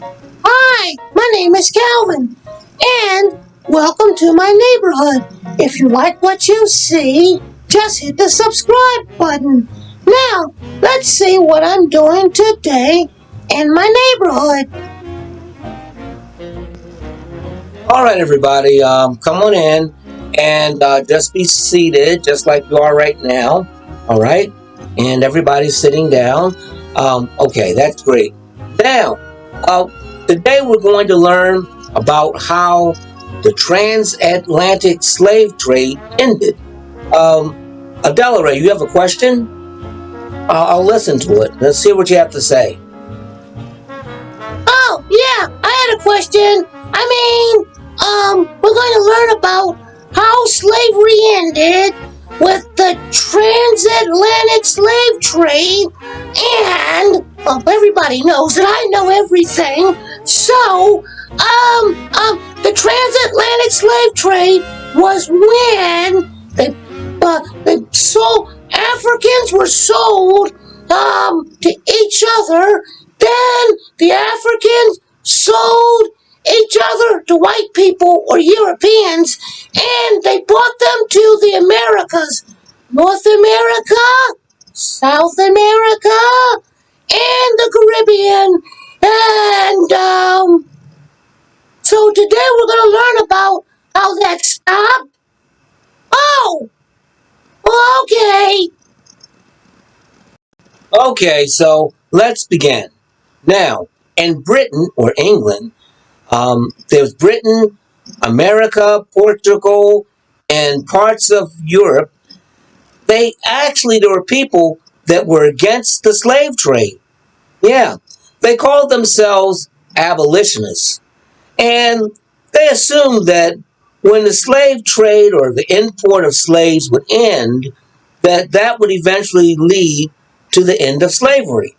Hi, my name is Calvin, and welcome to my neighborhood. If you like what you see, just hit the subscribe button. Now, let's see what I'm doing today in my neighborhood. All right, everybody, come on in and just be seated, just like you are right now. All right, and everybody's sitting down. Okay, that's great. Now, uh, today we're going to learn about how the transatlantic slave trade ended. Um, Adela Ray, you have a question? I'll listen to it. Let's see what you have to say. Oh, yeah, I had a question. We're going to learn about how slavery ended with the transatlantic slave trade, and well, everybody knows that I know everything. So, the transatlantic slave trade was when the Africans were sold to each other. Then the Africans sold each other to white people or Europeans, and they brought them to the Americas, North America, South America, and the Caribbean. And so today we're going to learn about how that stopped. Oh, okay. Okay, so let's begin. Now, in Britain or England, there's Britain, America, Portugal, and parts of Europe. There were people that were against the slave trade. Yeah, they called themselves abolitionists. And they assumed that when the slave trade or the import of slaves would end, that would eventually lead to the end of slavery.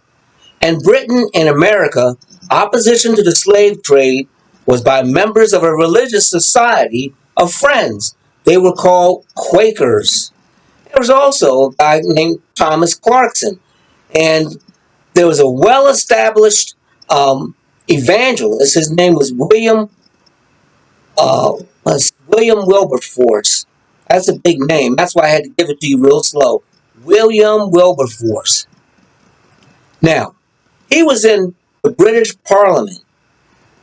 In Britain and America, opposition to the slave trade was by members of a religious society of Friends. They were called Quakers. There was also a guy named Thomas Clarkson, and there was a well-established evangelist. His name was uh, William Wilberforce. That's a big name. That's why I had to give it to you real slow. William Wilberforce. Now, he was in the British Parliament.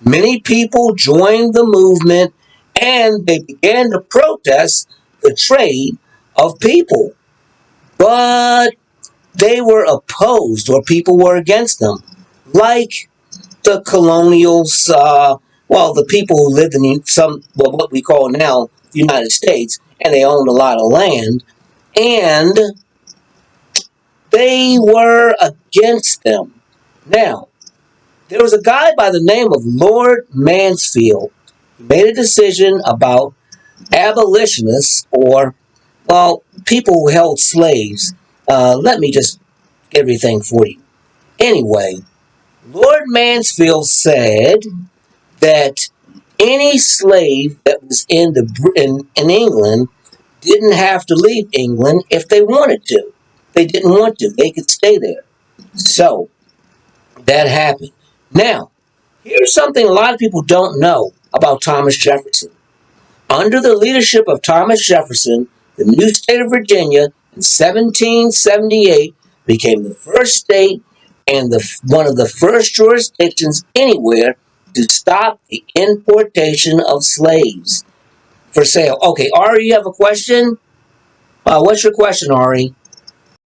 Many people joined the movement and they began to protest the trade of people. But they were opposed or people were against them. Like the colonials, the people who lived in what we call now the United States, and they owned a lot of land, and they were against them. Now, there was a guy by the name of Lord Mansfield. He made a decision about abolitionists or, people who held slaves. Let me just get everything for you. Anyway, Lord Mansfield said that any slave that was in England didn't have to leave England if they wanted to. They didn't want to. They could stay there. So that happened. Now, here's something a lot of people don't know about Thomas Jefferson. Under the leadership of Thomas Jefferson, the new state of Virginia in 1778 became the first state and one of the first jurisdictions anywhere to stop the importation of slaves for sale. Okay, Ari, you have a question? What's your question, Ari?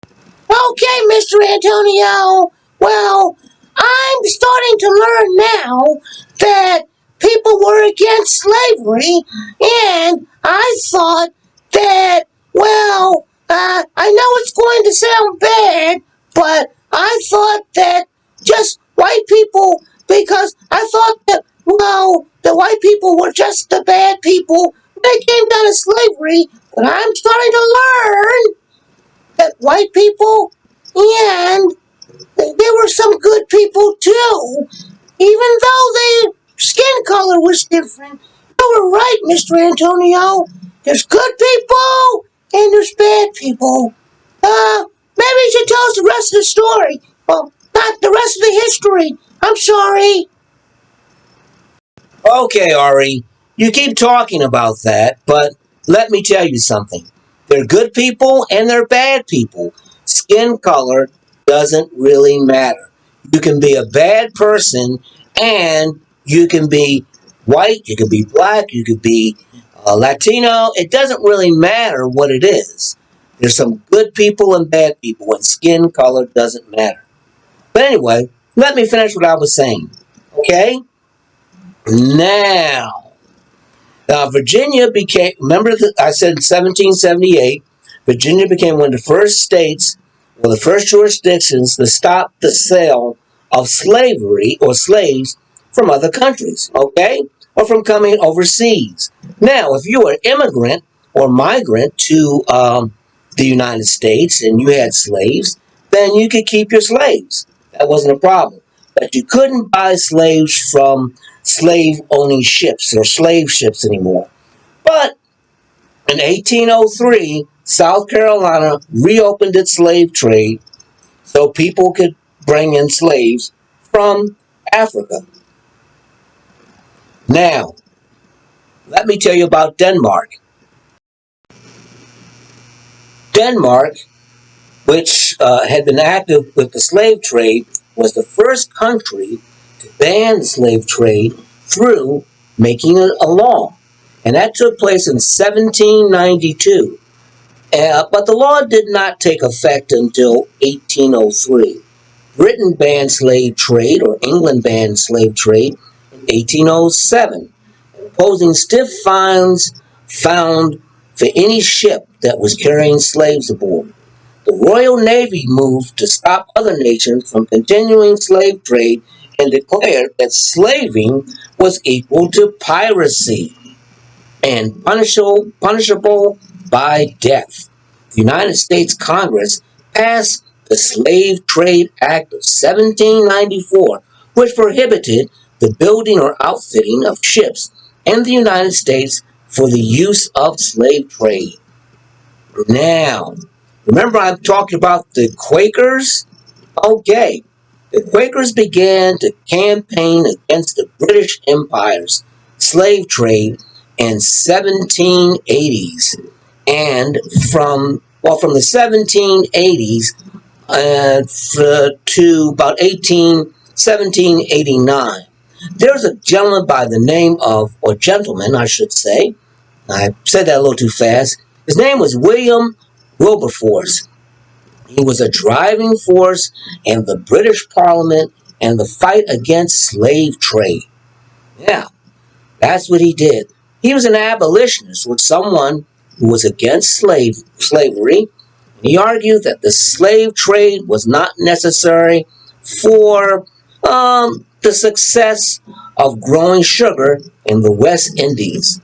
Okay, Mr. Antonio. Well, I'm starting to learn now that people were against slavery, and I thought that, I know it's going to sound bad, but I thought that just white people, because I thought that, the white people were just the bad people when it came down to slavery, but I'm starting to learn that white people, and there were some good people too, even though their skin color was different. You were right, Mr. Antonio. There's good people and there's bad people. Maybe you should tell us the rest of the story. Well, not the rest of the history. I'm sorry. Okay, Ari, you keep talking about that, but let me tell you something. They're good people and they're bad people. Skin color doesn't really matter. You can be a bad person and you can be white, you can be black, you could be Latino. It doesn't really matter what it is. There's some good people and bad people, and skin color doesn't matter. But anyway, let me finish what I was saying. Okay? Now, Virginia became, remember that I said in 1778, Virginia became one of the first states, or the first jurisdictions to stop the sale of slavery or slaves from other countries, okay? Or from coming overseas. Now, if you were an immigrant or migrant to the United States and you had slaves, then you could keep your slaves. That wasn't a problem. But you couldn't buy slaves from slave owning ships or slave ships anymore. But in 1803, South Carolina reopened its slave trade so people could bring in slaves from Africa. Now, let me tell you about Denmark. Denmark, which had been active with the slave trade, was the first country to ban the slave trade through making a law. And that took place in 1792. But the law did not take effect until 1803. Britain banned slave trade, or England banned slave trade, in 1807, imposing stiff fines found for any ship that was carrying slaves aboard. The Royal Navy moved to stop other nations from continuing slave trade and declared that slaving was equal to piracy and punishable by death. The United States Congress passed the Slave Trade Act of 1794, which prohibited the building or outfitting of ships in the United States for the use of slave trade. Now, remember I'm talking about the Quakers? Okay. The Quakers began to campaign against the British Empire's slave trade in 1780s. And from the 1780s to about 1789, there's a gentleman by the name of, or gentleman, I should say, I said that a little too fast. His name was William Wilberforce. He was a driving force in the British Parliament and the fight against slave trade. Yeah, that's what he did. He was an abolitionist, was someone who was against slavery. He argued that the slave trade was not necessary for the success of growing sugar in the West Indies.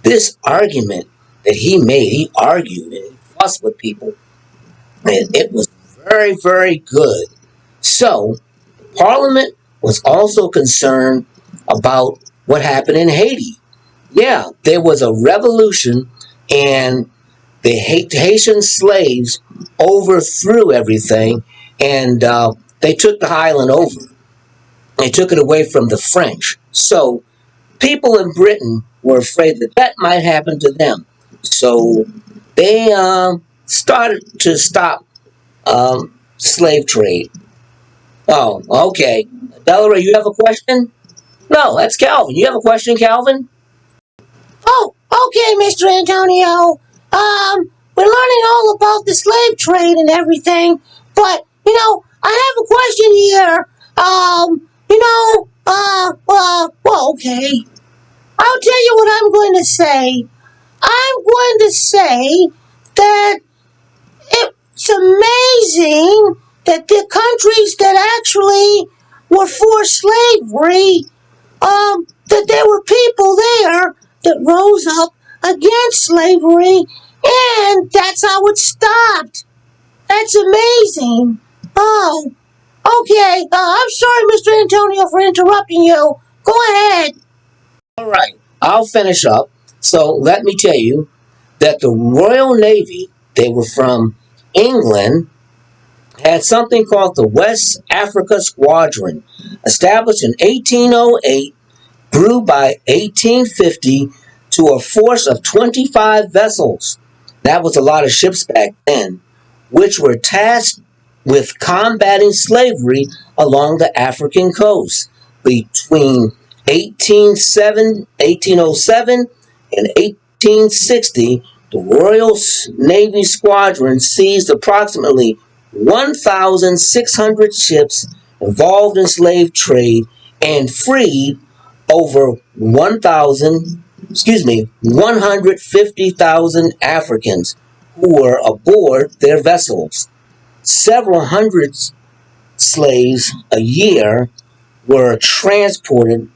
This argument that he made, he argued and he fussed with people, and it was very, very good. So, Parliament was also concerned about what happened in Haiti. Yeah, there was a revolution, and the Haitian slaves overthrew everything, and they took the island over. They took it away from the French. So, people in Britain were afraid that that might happen to them. So, they started to stop slave trade. Oh, okay. Delaware, you have a question? No, that's Calvin. You have a question, Calvin? Oh, okay, Mr. Antonio. We're learning all about the slave trade and everything, but, I have a question here. Well, okay. I'll tell you what I'm going to say. I'm going to say that it's amazing that the countries that actually were for slavery, that there were people there that rose up against slavery, and that's how it stopped. That's amazing. Oh, okay. I'm sorry, Mr. Antonio, for interrupting you. Go ahead. All right, I'll finish up. So let me tell you that the Royal Navy, they were from England, had something called the West Africa Squadron, established in 1808, grew by 1850 to a force of 25 vessels. That was a lot of ships back then, which were tasked with combating slavery along the African coast between 1807 and 1860. The Royal Navy Squadron seized approximately 1,600 ships involved in slave trade and freed over 150,000 Africans who were aboard their vessels. Several hundred slaves a year were transported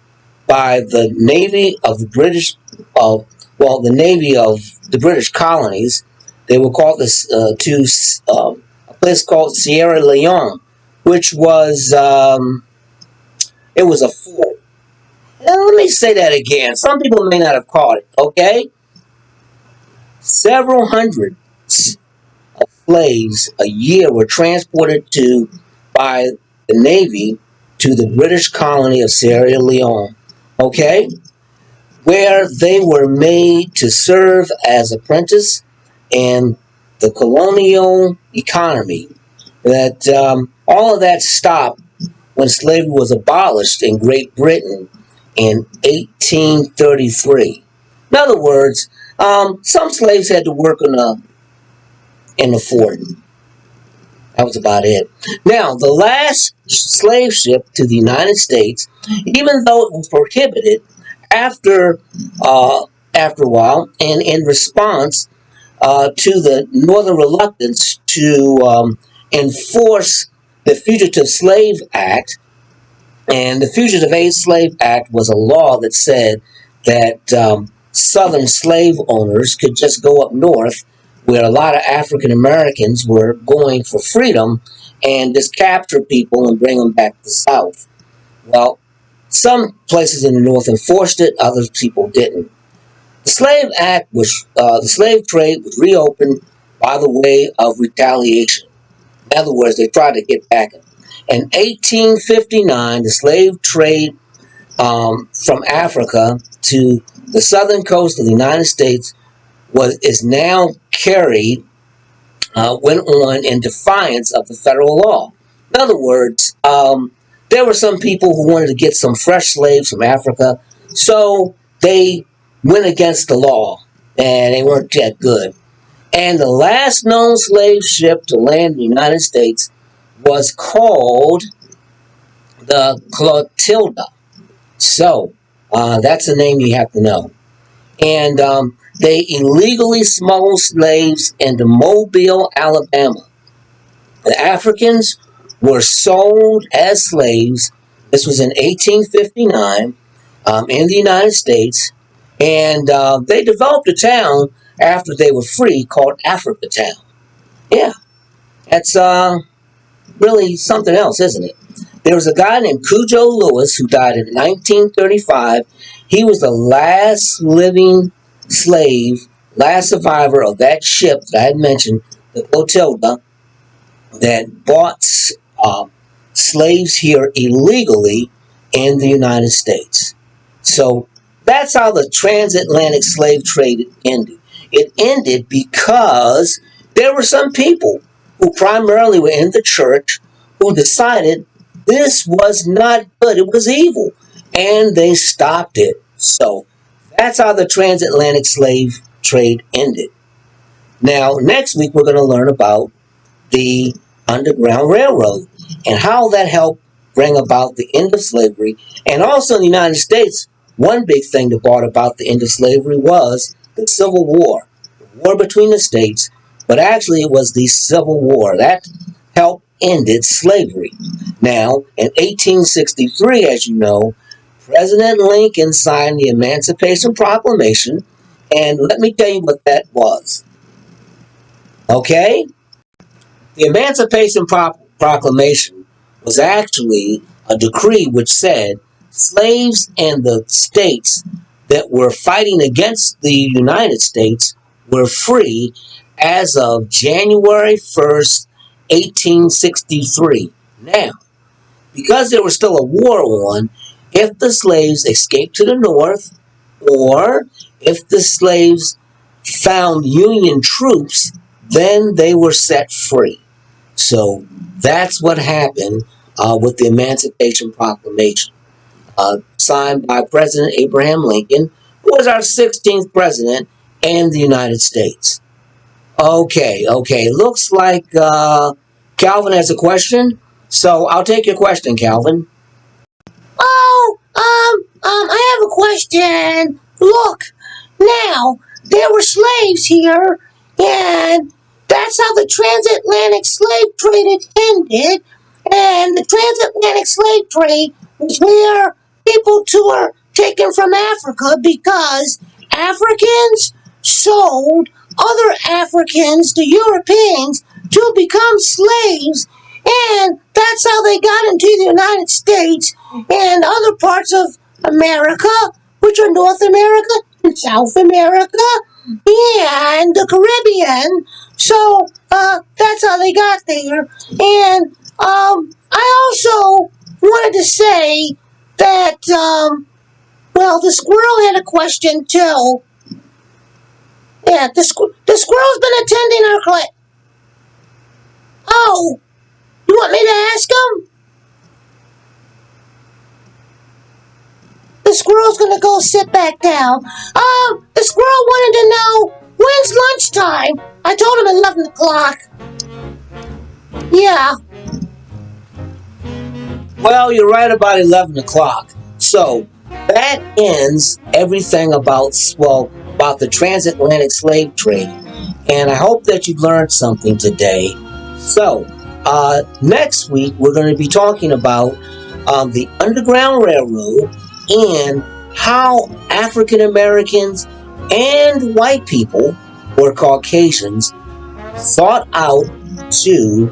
by the Navy of the British, the Navy of the British colonies. They were called to a place called Sierra Leone, which was it was a fort. Let me say that again. Some people may not have caught it. Okay, several hundred slaves a year were transported by the Navy to the British colony of Sierra Leone. Okay, where they were made to serve as apprentices in the colonial economy. That all of that stopped when slavery was abolished in Great Britain in 1833. In other words, some slaves had to work in the fort. That was about it. Now, the last slave ship to the United States, even though it was prohibited after after a while, and in response to the Northern reluctance to enforce the Fugitive Slave Act, and the Fugitive Slave Act was a law that said that Southern slave owners could just go up north where a lot of African Americans were going for freedom and just capture people and bring them back to the South. Well, some places in the North enforced it, other people didn't. The slave trade was reopened by the way of retaliation. In other words, they tried to get back at them. In 1859, the slave trade from Africa to the southern coast of the United States is now went on in defiance of the federal law. In other words, there were some people who wanted to get some fresh slaves from Africa, so they went against the law, and they weren't that good. And the last known slave ship to land in the United States was called the Clotilda. So, that's a name you have to know. And they illegally smuggled slaves into Mobile, Alabama. The Africans were sold as slaves. This was in 1859 in the United States. And they developed a town after they were free called Africatown. Yeah, that's really something else, isn't it? There was a guy named Cujo Lewis who died in 1935. He was the last living slave, last survivor of that ship that I had mentioned, the Clotilda, that bought slaves here illegally in the United States. So that's how the transatlantic slave trade ended. It ended because there were some people who primarily were in the church who decided this was not good, it was evil, and they stopped it. So that's how the transatlantic slave trade ended. Now, next week we're going to learn about the Underground Railroad and how that helped bring about the end of slavery. And also in the United States, one big thing that brought about the end of slavery was the Civil War, the war between the states, but actually it was the Civil War that helped ended slavery. Now, in 1863, as you know, President Lincoln signed the Emancipation Proclamation, and let me tell you what that was. Okay? The Emancipation Proclamation was actually a decree which said slaves in the states that were fighting against the United States were free as of January 1st, 1863. Now, because there was still a war on, if the slaves escaped to the north or if the slaves found Union troops, then they were set free. So that's what happened with the Emancipation Proclamation, signed by President Abraham Lincoln, who was our 16th president in the United States. Okay. Looks like Calvin has a question. So I'll take your question, Calvin. Oh, I have a question. Look, now, there were slaves here, and that's how the transatlantic slave trade had ended. And the transatlantic slave trade was where people were taken from Africa because Africans sold other Africans to Europeans to become slaves, and that's how they got into the United States and other parts of America, which are North America and South America and the Caribbean. So that's how they got there. And I also wanted to say that well, the squirrel had a question too. Yeah, the squirrel's been attending our class. Oh, you want me to ask him? The squirrel's gonna go sit back down. The squirrel wanted to know when's lunchtime. I told him 11 o'clock. Yeah. Well, you're right about 11 o'clock. So that ends everything about the transatlantic slave trade. And I hope that you learned something today. So next week we're going to be talking about the Underground Railroad and how African Americans and white people, or Caucasians, sought out to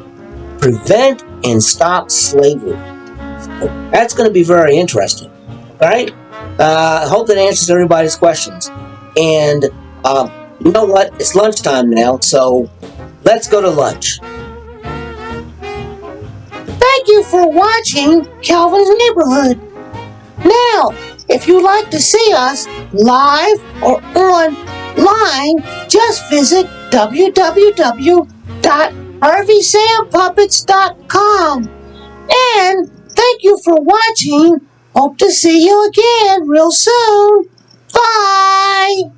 prevent and stop slavery. That's going to be very interesting. All right? I hope that answers everybody's questions. And you know what? It's lunchtime now, so let's go to lunch. Thank you for watching Calvin's Neighborhood. Now, if you'd like to see us live or online, just visit www.harveysampuppets.com. And thank you for watching. Hope to see you again real soon. Bye!